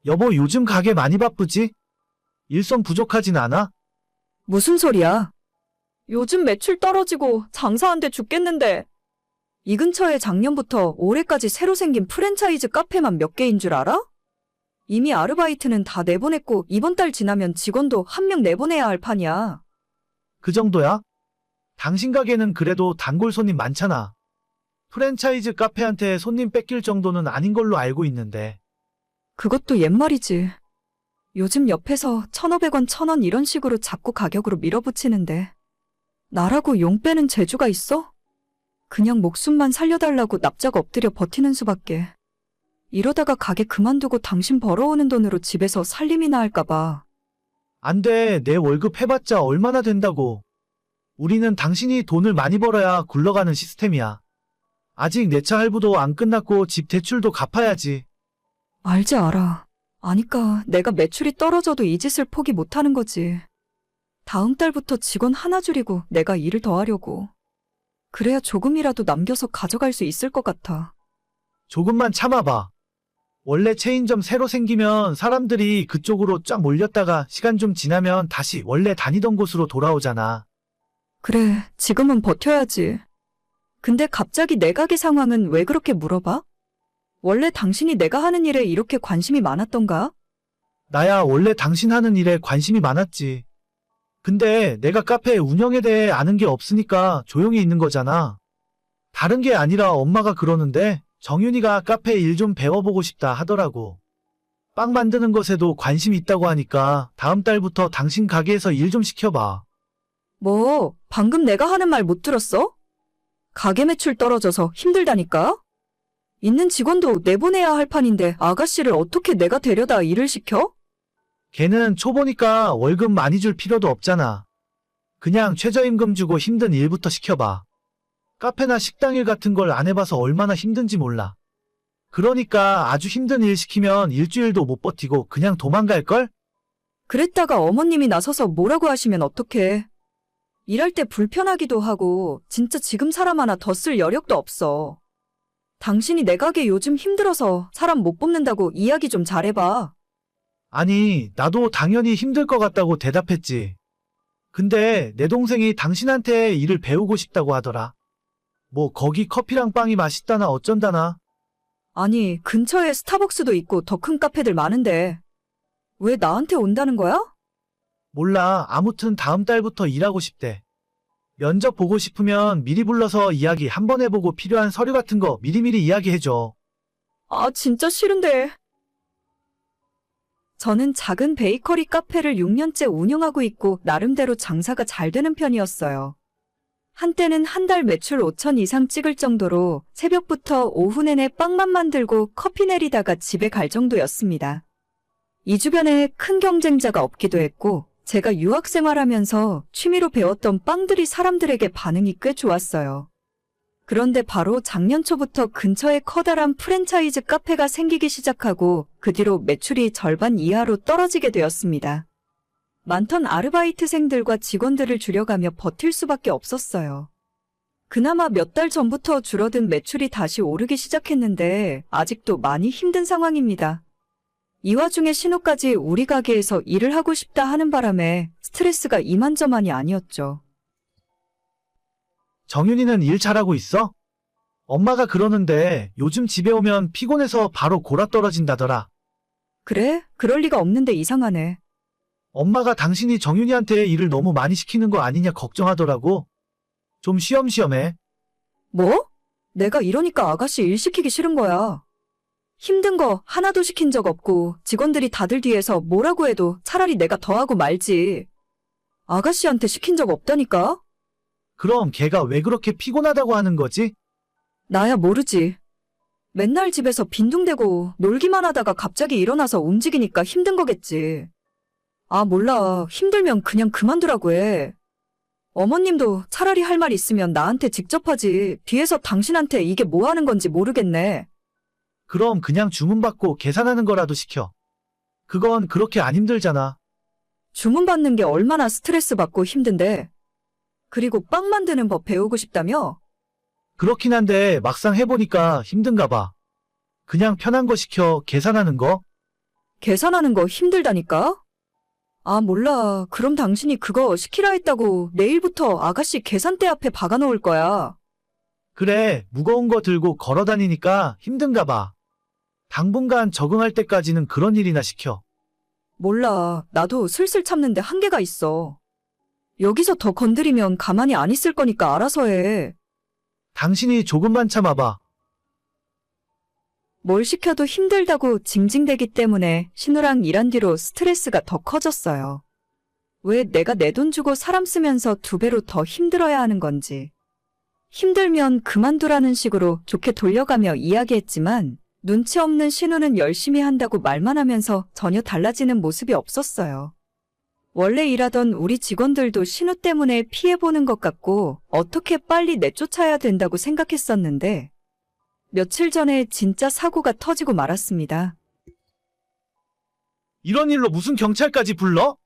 여보, 요즘 가게 많이 바쁘지? 일손 부족하진 않아? 무슨 소리야? 요즘 매출 떨어지고 장사 안 돼 죽겠는데. 이 근처에 작년부터 올해까지 새로 생긴 프랜차이즈 카페만 몇 개인 줄 알아? 이미 아르바이트는 다 내보냈고 이번 달 지나면 직원도 한 명 내보내야 할 판이야. 그 정도야? 당신 가게는 그래도 단골 손님 많잖아. 프랜차이즈 카페한테 손님 뺏길 정도는 아닌 걸로 알고 있는데. 그것도 옛말이지. 요즘 옆에서 1,500원, 1,000원 이런 식으로 자꾸 가격으로 밀어붙이는데 나라고 용 빼는 재주가 있어? 그냥 목숨만 살려달라고 납작 엎드려 버티는 수밖에. 이러다가 가게 그만두고 당신 벌어오는 돈으로 집에서 살림이나 할까봐. 안 돼, 내 월급 해봤자 얼마나 된다고. 우리는 당신이 돈을 많이 벌어야 굴러가는 시스템이야. 아직 내 차 할부도 안 끝났고 집 대출도 갚아야지. 알지 알아. 아니까 내가 매출이 떨어져도 이 짓을 포기 못하는 거지. 다음 달부터 직원 하나 줄이고 내가 일을 더 하려고. 그래야 조금이라도 남겨서 가져갈 수 있을 것 같아. 조금만 참아봐. 원래 체인점 새로 생기면 사람들이 그쪽으로 쫙 몰렸다가 시간 좀 지나면 다시 원래 다니던 곳으로 돌아오잖아. 그래, 지금은 버텨야지. 근데 갑자기 내 가게 상황은 왜 그렇게 물어봐? 원래 당신이 내가 하는 일에 이렇게 관심이 많았던가? 나야 원래 당신 하는 일에 관심이 많았지. 근데 내가 카페 운영에 대해 아는 게 없으니까 조용히 있는 거잖아. 다른 게 아니라 엄마가 그러는데 정윤이가 카페 일 좀 배워보고 싶다 하더라고. 빵 만드는 것에도 관심 있다고 하니까 다음 달부터 당신 가게에서 일 좀 시켜봐. 뭐, 방금 내가 하는 말 못 들었어? 가게 매출 떨어져서 힘들다니까? 있는 직원도 내보내야 할 판인데 아가씨를 어떻게 내가 데려다 일을 시켜? 걔는 초보니까 월급 많이 줄 필요도 없잖아. 그냥 최저임금 주고 힘든 일부터 시켜봐. 카페나 식당 일 같은 걸 안 해봐서 얼마나 힘든지 몰라. 그러니까 아주 힘든 일 시키면 일주일도 못 버티고 그냥 도망갈걸? 그랬다가 어머님이 나서서 뭐라고 하시면 어떡해. 일할 때 불편하기도 하고 진짜 지금 사람 하나 더 쓸 여력도 없어. 당신이 내 가게 요즘 힘들어서 사람 못 뽑는다고 이야기 좀 잘해봐. 아니, 나도 당연히 힘들 것 같다고 대답했지. 근데 내 동생이 당신한테 일을 배우고 싶다고 하더라. 뭐 거기 커피랑 빵이 맛있다나 어쩐다나. 아니, 근처에 스타벅스도 있고 더 큰 카페들 많은데 왜 나한테 온다는 거야? 몰라, 아무튼 다음 달부터 일하고 싶대. 면접 보고 싶으면 미리 불러서 이야기 한번 해보고 필요한 서류 같은 거 미리미리 이야기해줘. 아, 진짜 싫은데. 저는 작은 베이커리 카페를 6년째 운영하고 있고 나름대로 장사가 잘 되는 편이었어요. 한때는 한 달 매출 5천 이상 찍을 정도로 새벽부터 오후 내내 빵만 만들고 커피 내리다가 집에 갈 정도였습니다. 이 주변에 큰 경쟁자가 없기도 했고 제가 유학 생활하면서 취미로 배웠던 빵들이 사람들에게 반응이 꽤 좋았어요. 그런데 바로 작년 초부터 근처에 커다란 프랜차이즈 카페가 생기기 시작하고 그 뒤로 매출이 절반 이하로 떨어지게 되었습니다. 많던 아르바이트생들과 직원들을 줄여가며 버틸 수밖에 없었어요. 그나마 몇 달 전부터 줄어든 매출이 다시 오르기 시작했는데 아직도 많이 힘든 상황입니다. 이 와중에 신우까지 우리 가게에서 일을 하고 싶다 하는 바람에 스트레스가 이만저만이 아니었죠. 정윤이는 일 잘하고 있어? 엄마가 그러는데 요즘 집에 오면 피곤해서 바로 골아떨어진다더라. 그래? 그럴 리가 없는데 이상하네. 엄마가 당신이 정윤이한테 일을 너무 많이 시키는 거 아니냐 걱정하더라고. 좀 쉬엄쉬엄해. 뭐? 내가 이러니까 아가씨 일 시키기 싫은 거야. 힘든 거 하나도 시킨 적 없고 직원들이 다들 뒤에서 뭐라고 해도 차라리 내가 더 하고 말지. 아가씨한테 시킨 적 없다니까? 그럼 걔가 왜 그렇게 피곤하다고 하는 거지? 나야 모르지. 맨날 집에서 빈둥대고 놀기만 하다가 갑자기 일어나서 움직이니까 힘든 거겠지. 아, 몰라. 힘들면 그냥 그만두라고 해. 어머님도 차라리 할 말 있으면 나한테 직접 하지. 뒤에서 당신한테 이게 뭐 하는 건지 모르겠네. 그럼 그냥 주문받고 계산하는 거라도 시켜. 그건 그렇게 안 힘들잖아. 주문 받는 게 얼마나 스트레스 받고 힘든데. 그리고 빵 만드는 법 배우고 싶다며? 그렇긴 한데 막상 해보니까 힘든가 봐. 그냥 편한 거 시켜, 계산하는 거. 계산하는 거 힘들다니까? 아, 몰라. 그럼 당신이 그거 시키라 했다고 내일부터 아가씨 계산대 앞에 박아 놓을 거야. 그래, 무거운 거 들고 걸어 다니니까 힘든가 봐. 당분간 적응할 때까지는 그런 일이나 시켜. 몰라. 나도 슬슬 참는데 한계가 있어. 여기서 더 건드리면 가만히 안 있을 거니까 알아서 해. 당신이 조금만 참아봐. 뭘 시켜도 힘들다고 징징대기 때문에 신우랑 일한 뒤로 스트레스가 더 커졌어요. 왜 내가 내 돈 주고 사람 쓰면서 2배로 더 힘들어야 하는 건지. 힘들면 그만두라는 식으로 좋게 돌려가며 이야기했지만 눈치 없는 신우는 열심히 한다고 말만 하면서 전혀 달라지는 모습이 없었어요. 원래 일하던 우리 직원들도 신우 때문에 피해보는 것 같고 어떻게 빨리 내쫓아야 된다고 생각했었는데 며칠 전에 진짜 사고가 터지고 말았습니다. 이런 일로 무슨 경찰까지 불러?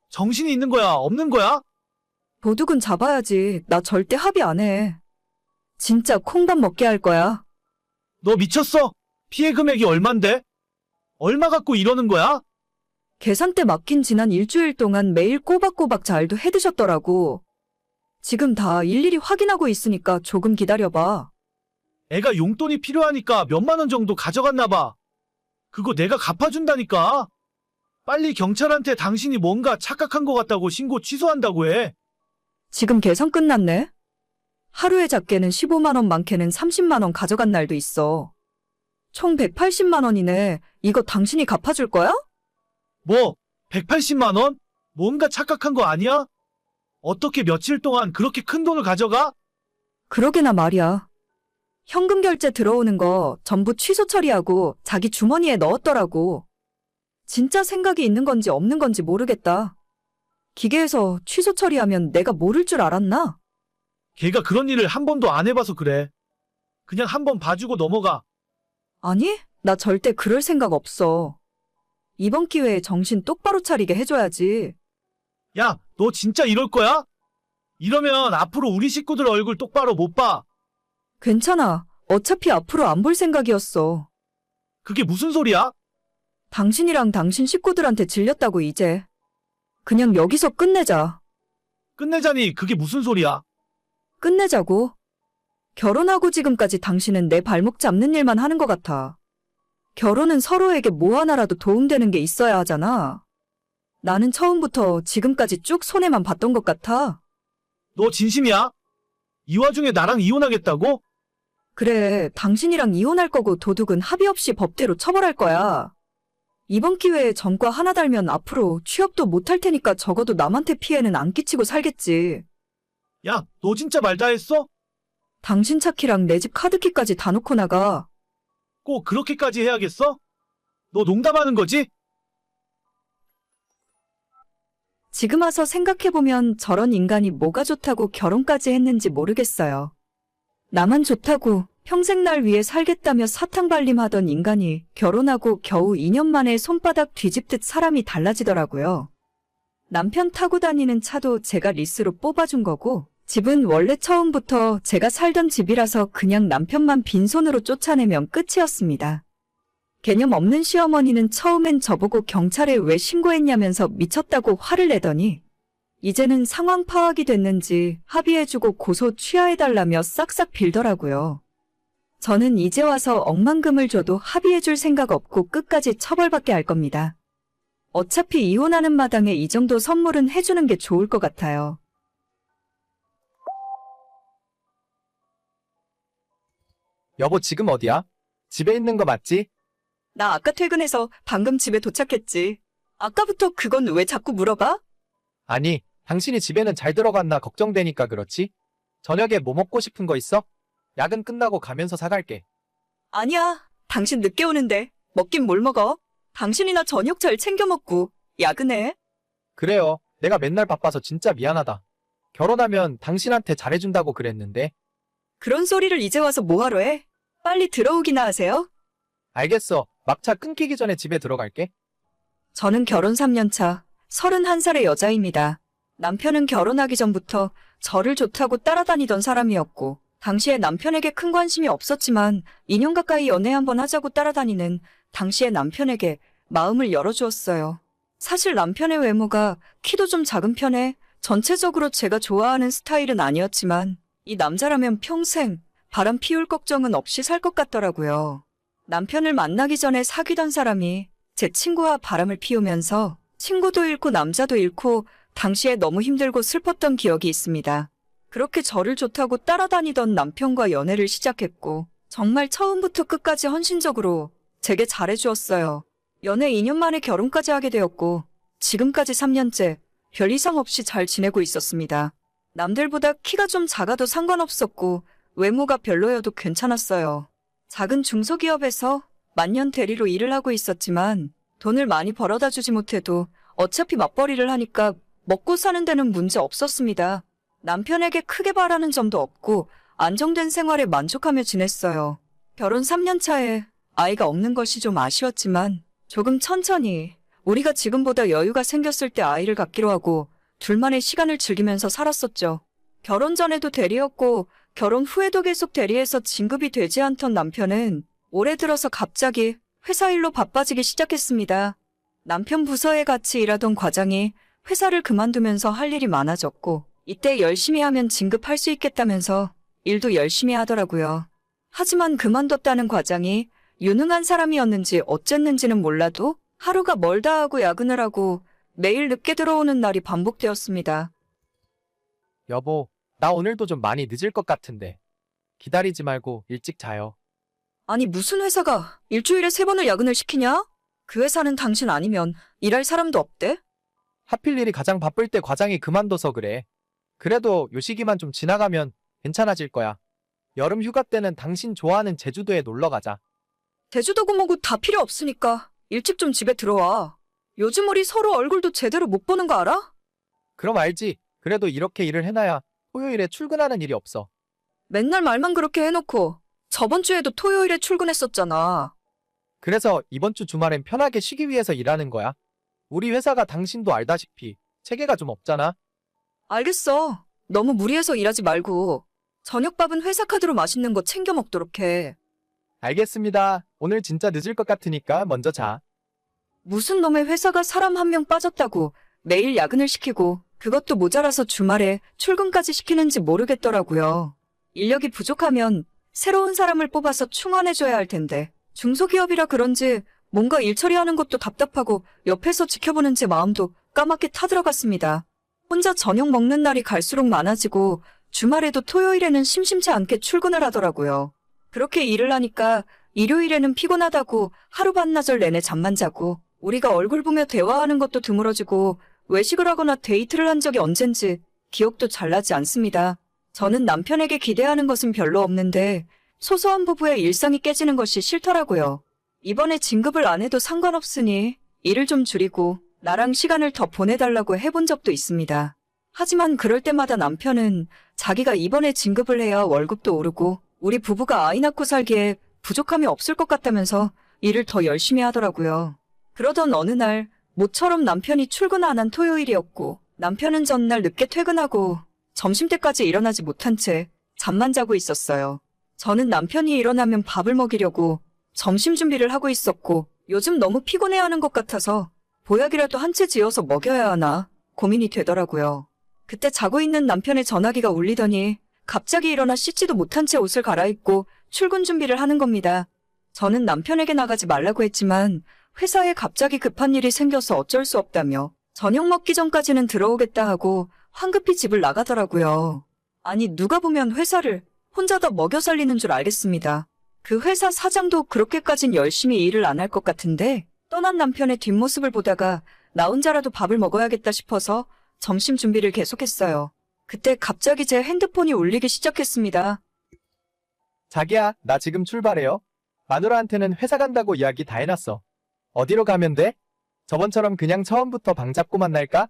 정신이 있는 거야, 없는 거야? 도둑은 잡아야지. 나 절대 합의 안 해. 진짜 콩밥 먹게 할 거야. 너 미쳤어? 피해 금액이 얼만데? 얼마 갖고 이러는 거야? 계산대 맡긴 지난 일주일 동안 매일 꼬박꼬박 잘도 해드셨더라고. 지금 다 일일이 확인하고 있으니까 조금 기다려봐. 애가 용돈이 필요하니까 몇만 원 정도 가져갔나 봐. 그거 내가 갚아준다니까. 빨리 경찰한테 당신이 뭔가 착각한 것 같다고 신고 취소한다고 해. 지금 계산 끝났네? 하루에 작게는 15만 원, 많게는 30만 원 가져간 날도 있어. 총 180만 원이네. 이거 당신이 갚아줄 거야? 뭐, 180만 원? 뭔가 착각한 거 아니야? 어떻게 며칠 동안 그렇게 큰 돈을 가져가? 그러게나 말이야. 현금 결제 들어오는 거 전부 취소 처리하고 자기 주머니에 넣었더라고. 진짜 생각이 있는 건지 없는 건지 모르겠다. 기계에서 취소 처리하면 내가 모를 줄 알았나? 걔가 그런 일을 한 번도 안 해봐서 그래. 그냥 한 번 봐주고 넘어가. 아니, 나 절대 그럴 생각 없어. 이번 기회에 정신 똑바로 차리게 해줘야지. 야, 너 진짜 이럴 거야? 이러면 앞으로 우리 식구들 얼굴 똑바로 못 봐. 괜찮아. 어차피 앞으로 안 볼 생각이었어. 그게 무슨 소리야? 당신이랑 당신 식구들한테 질렸다고 이제. 그냥 여기서 끝내자. 끝내자니 그게 무슨 소리야? 끝내자고. 결혼하고 지금까지 당신은 내 발목 잡는 일만 하는 것 같아. 결혼은 서로에게 뭐 하나라도 도움되는 게 있어야 하잖아. 나는 처음부터 지금까지 쭉 손해만 봤던 것 같아. 너 진심이야? 이 와중에 나랑 이혼하겠다고? 그래, 당신이랑 이혼할 거고 도둑은 합의 없이 법대로 처벌할 거야. 이번 기회에 전과 하나 달면 앞으로 취업도 못할 테니까 적어도 남한테 피해는 안 끼치고 살겠지. 야, 너 진짜 말 다 했어? 당신 차키랑 내 집 카드키까지 다 놓고 나가. 꼭 그렇게까지 해야겠어? 너 농담하는 거지? 지금 와서 생각해보면 저런 인간이 뭐가 좋다고 결혼까지 했는지 모르겠어요. 나만 좋다고 평생 날 위해 살겠다며 사탕발림하던 인간이 결혼하고 겨우 2년 만에 손바닥 뒤집듯 사람이 달라지더라고요. 남편 타고 다니는 차도 제가 리스로 뽑아준 거고 집은 원래 처음부터 제가 살던 집이라서 그냥 남편만 빈손으로 쫓아내면 끝이었습니다. 개념 없는 시어머니는 처음엔 저보고 경찰에 왜 신고했냐면서 미쳤다고 화를 내더니 이제는 상황 파악이 됐는지 합의해주고 고소 취하해달라며 싹싹 빌더라고요. 저는 이제 와서 억만금을 줘도 합의해줄 생각 없고 끝까지 처벌받게 할 겁니다. 어차피 이혼하는 마당에 이 정도 선물은 해주는 게 좋을 것 같아요. 여보, 지금 어디야? 집에 있는 거 맞지? 나 아까 퇴근해서 방금 집에 도착했지. 아까부터 그건 왜 자꾸 물어봐? 아니, 당신이 집에는 잘 들어갔나 걱정되니까 그렇지? 저녁에 뭐 먹고 싶은 거 있어? 야근 끝나고 가면서 사갈게. 아니야. 당신 늦게 오는데 먹긴 뭘 먹어? 당신이나 저녁 잘 챙겨 먹고 야근해. 그래요. 내가 맨날 바빠서 진짜 미안하다. 결혼하면 당신한테 잘해준다고 그랬는데. 그런 소리를 이제 와서 뭐하러 해? 빨리 들어오기나 하세요. 알겠어. 막차 끊기기 전에 집에 들어갈게. 저는 결혼 3년 차 31살의 여자입니다. 남편은 결혼하기 전부터 저를 좋다고 따라다니던 사람이었고 당시에 남편에게 큰 관심이 없었지만 2년 가까이 연애 한번 하자고 따라다니는 당시의 남편에게 마음을 열어주었어요. 사실 남편의 외모가 키도 좀 작은 편에 전체적으로 제가 좋아하는 스타일은 아니었지만 이 남자라면 평생 바람 피울 걱정은 없이 살 것 같더라고요. 남편을 만나기 전에 사귀던 사람이 제 친구와 바람을 피우면서 친구도 잃고 남자도 잃고 당시에 너무 힘들고 슬펐던 기억이 있습니다. 그렇게 저를 좋다고 따라다니던 남편과 연애를 시작했고 정말 처음부터 끝까지 헌신적으로 제게 잘해주었어요. 연애 2년 만에 결혼까지 하게 되었고 지금까지 3년째 별 이상 없이 잘 지내고 있었습니다. 남들보다 키가 좀 작아도 상관없었고 외모가 별로여도 괜찮았어요. 작은 중소기업에서 만년 대리로 일을 하고 있었지만 돈을 많이 벌어다 주지 못해도 어차피 맞벌이를 하니까 먹고 사는 데는 문제 없었습니다. 남편에게 크게 바라는 점도 없고 안정된 생활에 만족하며 지냈어요. 결혼 3년 차에 아이가 없는 것이 좀 아쉬웠지만 조금 천천히 우리가 지금보다 여유가 생겼을 때 아이를 갖기로 하고 둘만의 시간을 즐기면서 살았었죠. 결혼 전에도 대리였고 결혼 후에도 계속 대리해서 진급이 되지 않던 남편은 올해 들어서 갑자기 회사 일로 바빠지기 시작했습니다. 남편 부서에 같이 일하던 과장이 회사를 그만두면서 할 일이 많아졌고 이때 열심히 하면 진급할 수 있겠다면서 일도 열심히 하더라고요. 하지만 그만뒀다는 과장이 유능한 사람이었는지 어쨌는지는 몰라도 하루가 멀다 하고 야근을 하고 매일 늦게 들어오는 날이 반복되었습니다. 여보, 나 오늘도 좀 많이 늦을 것 같은데. 기다리지 말고 일찍 자요. 아니 무슨 회사가 일주일에 3번을 야근을 시키냐? 그 회사는 당신 아니면 일할 사람도 없대? 하필 일이 가장 바쁠 때 과장이 그만둬서 그래. 그래도 요 시기만 좀 지나가면 괜찮아질 거야. 여름 휴가 때는 당신 좋아하는 제주도에 놀러 가자. 제주도고 뭐고 다 필요 없으니까 일찍 좀 집에 들어와. 요즘 우리 서로 얼굴도 제대로 못 보는 거 알아? 그럼 알지. 그래도 이렇게 일을 해놔야 토요일에 출근하는 일이 없어. 맨날 말만 그렇게 해놓고 저번 주에도 토요일에 출근했었잖아. 그래서 이번 주 주말엔 편하게 쉬기 위해서 일하는 거야. 우리 회사가 당신도 알다시피 체계가 좀 없잖아. 알겠어. 너무 무리해서 일하지 말고 저녁밥은 회사 카드로 맛있는 거 챙겨 먹도록 해. 알겠습니다. 오늘 진짜 늦을 것 같으니까 먼저 자. 무슨 놈의 회사가 사람 1명 빠졌다고 매일 야근을 시키고 그것도 모자라서 주말에 출근까지 시키는지 모르겠더라고요. 인력이 부족하면 새로운 사람을 뽑아서 충원해줘야 할 텐데 중소기업이라 그런지 뭔가 일 처리하는 것도 답답하고 옆에서 지켜보는 제 마음도 까맣게 타들어갔습니다. 혼자 저녁 먹는 날이 갈수록 많아지고 주말에도 토요일에는 심심치 않게 출근을 하더라고요. 그렇게 일을 하니까 일요일에는 피곤하다고 하루 반나절 내내 잠만 자고 우리가 얼굴 보며 대화하는 것도 드물어지고 외식을 하거나 데이트를 한 적이 언젠지 기억도 잘 나지 않습니다. 저는 남편에게 기대하는 것은 별로 없는데 소소한 부부의 일상이 깨지는 것이 싫더라고요. 이번에 진급을 안 해도 상관없으니 일을 좀 줄이고 나랑 시간을 더 보내달라고 해본 적도 있습니다. 하지만 그럴 때마다 남편은 자기가 이번에 진급을 해야 월급도 오르고 우리 부부가 아이 낳고 살기에 부족함이 없을 것 같다면서 일을 더 열심히 하더라고요. 그러던 어느 날 모처럼 남편이 출근 안 한 토요일이었고 남편은 전날 늦게 퇴근하고 점심때까지 일어나지 못한 채 잠만 자고 있었어요. 저는 남편이 일어나면 밥을 먹이려고 점심 준비를 하고 있었고 요즘 너무 피곤해하는 것 같아서 보약이라도 한 채 지어서 먹여야 하나 고민이 되더라고요. 그때 자고 있는 남편의 전화기가 울리더니 갑자기 일어나 씻지도 못한 채 옷을 갈아입고 출근 준비를 하는 겁니다. 저는 남편에게 나가지 말라고 했지만 회사에 갑자기 급한 일이 생겨서 어쩔 수 없다며 저녁 먹기 전까지는 들어오겠다 하고 황급히 집을 나가더라고요. 아니 누가 보면 회사를 혼자 다 먹여 살리는 줄 알겠습니다. 그 회사 사장도 그렇게까진 열심히 일을 안 할 것 같은데 떠난 남편의 뒷모습을 보다가 나 혼자라도 밥을 먹어야겠다 싶어서 점심 준비를 계속했어요. 그때 갑자기 제 핸드폰이 울리기 시작했습니다. 자기야, 나 지금 출발해요. 마누라한테는 회사 간다고 이야기 다 해놨어. 어디로 가면 돼? 저번처럼 그냥 처음부터 방 잡고 만날까?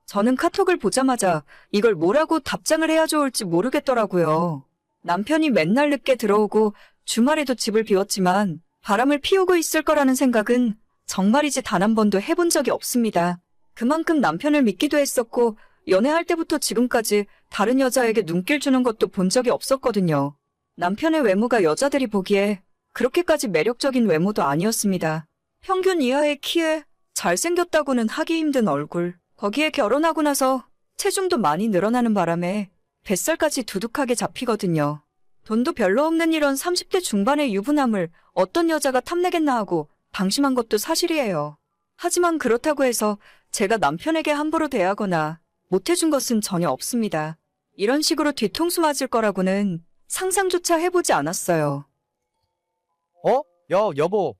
저는 카톡을 보자마자 이걸 뭐라고 답장을 해야 좋을지 모르겠더라고요. 남편이 맨날 늦게 들어오고 주말에도 집을 비웠지만 바람을 피우고 있을 거라는 생각은 정말이지 단 한 번도 해본 적이 없습니다. 그만큼 남편을 믿기도 했었고 연애할 때부터 지금까지 다른 여자에게 눈길 주는 것도 본 적이 없었거든요. 남편의 외모가 여자들이 보기에 그렇게까지 매력적인 외모도 아니었습니다. 평균 이하의 키에 잘생겼다고는 하기 힘든 얼굴. 거기에 결혼하고 나서 체중도 많이 늘어나는 바람에 뱃살까지 두둑하게 잡히거든요. 돈도 별로 없는 이런 30대 중반의 유부남을 어떤 여자가 탐내겠나 하고 방심한 것도 사실이에요. 하지만 그렇다고 해서 제가 남편에게 함부로 대하거나 못해준 것은 전혀 없습니다. 이런 식으로 뒤통수 맞을 거라고는 상상조차 해보지 않았어요. 여보.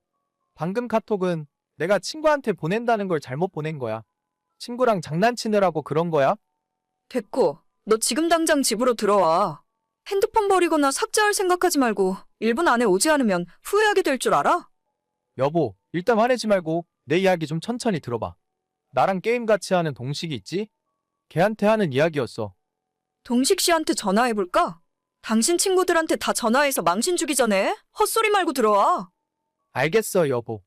방금 카톡은 내가 친구한테 보낸다는 걸 잘못 보낸 거야. 친구랑 장난치느라고 그런 거야? 됐고, 너 지금 당장 집으로 들어와. 핸드폰 버리거나 삭제할 생각하지 말고 1분 안에 오지 않으면 후회하게 될 줄 알아? 여보, 일단 화내지 말고 내 이야기 좀 천천히 들어봐. 나랑 게임 같이 하는 동식이 있지? 걔한테 하는 이야기였어. 동식 씨한테 전화해볼까? 당신 친구들한테 다 전화해서 망신 주기 전에 헛소리 말고 들어와. 알겠어, 여보.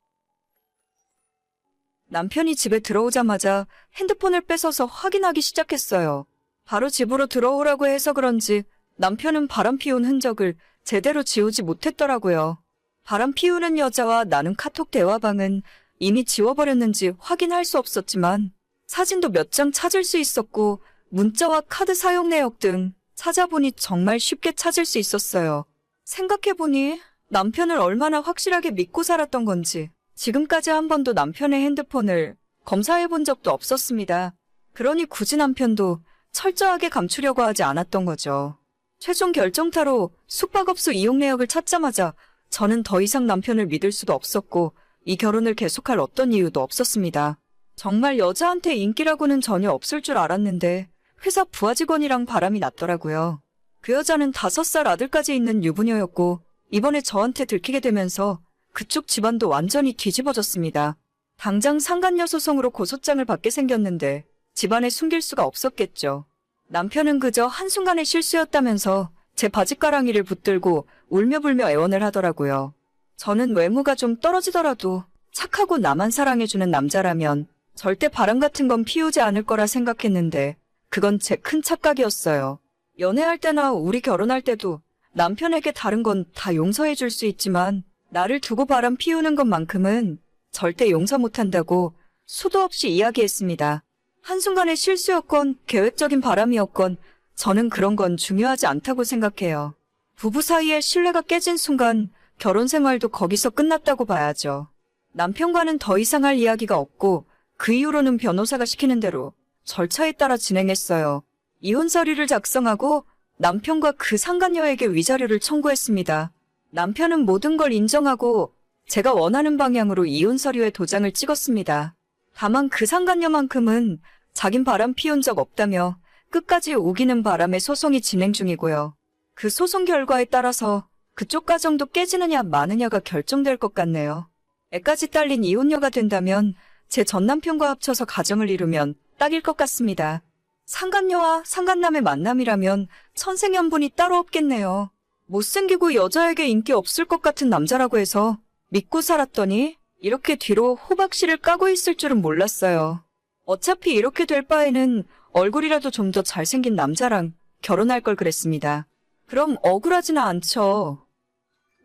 남편이 집에 들어오자마자 핸드폰을 뺏어서 확인하기 시작했어요. 바로 집으로 들어오라고 해서 그런지 남편은 바람 피운 흔적을 제대로 지우지 못했더라고요. 바람 피우는 여자와 나눈 카톡 대화방은 이미 지워버렸는지 확인할 수 없었지만 사진도 몇 장 찾을 수 있었고 문자와 카드 사용 내역 등 찾아보니 정말 쉽게 찾을 수 있었어요. 생각해보니 남편을 얼마나 확실하게 믿고 살았던 건지 지금까지 한 번도 남편의 핸드폰을 검사해본 적도 없었습니다. 그러니 굳이 남편도 철저하게 감추려고 하지 않았던 거죠. 최종 결정타로 숙박업소 이용 내역을 찾자마자 저는 더 이상 남편을 믿을 수도 없었고 이 결혼을 계속할 어떤 이유도 없었습니다. 정말 여자한테 인기라고는 전혀 없을 줄 알았는데 회사 부하 직원이랑 바람이 났더라고요. 그 여자는 5살 아들까지 있는 유부녀였고 이번에 저한테 들키게 되면서 그쪽 집안도 완전히 뒤집어졌습니다. 당장 상간녀 소송으로 고소장을 받게 생겼는데 집안에 숨길 수가 없었겠죠. 남편은 그저 한순간의 실수였다면서 제 바짓가랑이를 붙들고 울며불며 애원을 하더라고요. 저는 외모가 좀 떨어지더라도 착하고 나만 사랑해주는 남자라면 절대 바람 같은 건 피우지 않을 거라 생각했는데 그건 제 큰 착각이었어요. 연애할 때나 우리 결혼할 때도 남편에게 다른 건 다 용서해 줄 수 있지만 나를 두고 바람 피우는 것만큼은 절대 용서 못한다고 수도 없이 이야기했습니다. 한순간의 실수였건 계획적인 바람이었건 저는 그런 건 중요하지 않다고 생각해요. 부부 사이의 신뢰가 깨진 순간 결혼 생활도 거기서 끝났다고 봐야죠. 남편과는 더 이상 할 이야기가 없고 그 이후로는 변호사가 시키는 대로 절차에 따라 진행했어요. 이혼 서류를 작성하고 남편과 그 상간녀에게 위자료를 청구했습니다. 남편은 모든 걸 인정하고 제가 원하는 방향으로 이혼 서류에 도장을 찍었습니다. 다만 그 상간녀만큼은 자긴 바람 피운 적 없다며 끝까지 우기는 바람에 소송이 진행 중이고요. 그 소송 결과에 따라서 그쪽 가정도 깨지느냐 마느냐가 결정될 것 같네요. 애까지 딸린 이혼녀가 된다면 제 전남편과 합쳐서 가정을 이루면 딱일 것 같습니다. 상간녀와 상간남의 만남이라면 천생연분이 따로 없겠네요. 못생기고 여자에게 인기 없을 것 같은 남자라고 해서 믿고 살았더니 이렇게 뒤로 호박씨를 까고 있을 줄은 몰랐어요. 어차피 이렇게 될 바에는 얼굴이라도 좀 더 잘생긴 남자랑 결혼할 걸 그랬습니다. 그럼 억울하지는 않죠.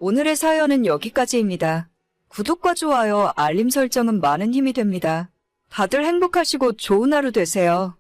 오늘의 사연은 여기까지입니다. 구독과 좋아요, 알림 설정은 많은 힘이 됩니다. 다들 행복하시고 좋은 하루 되세요.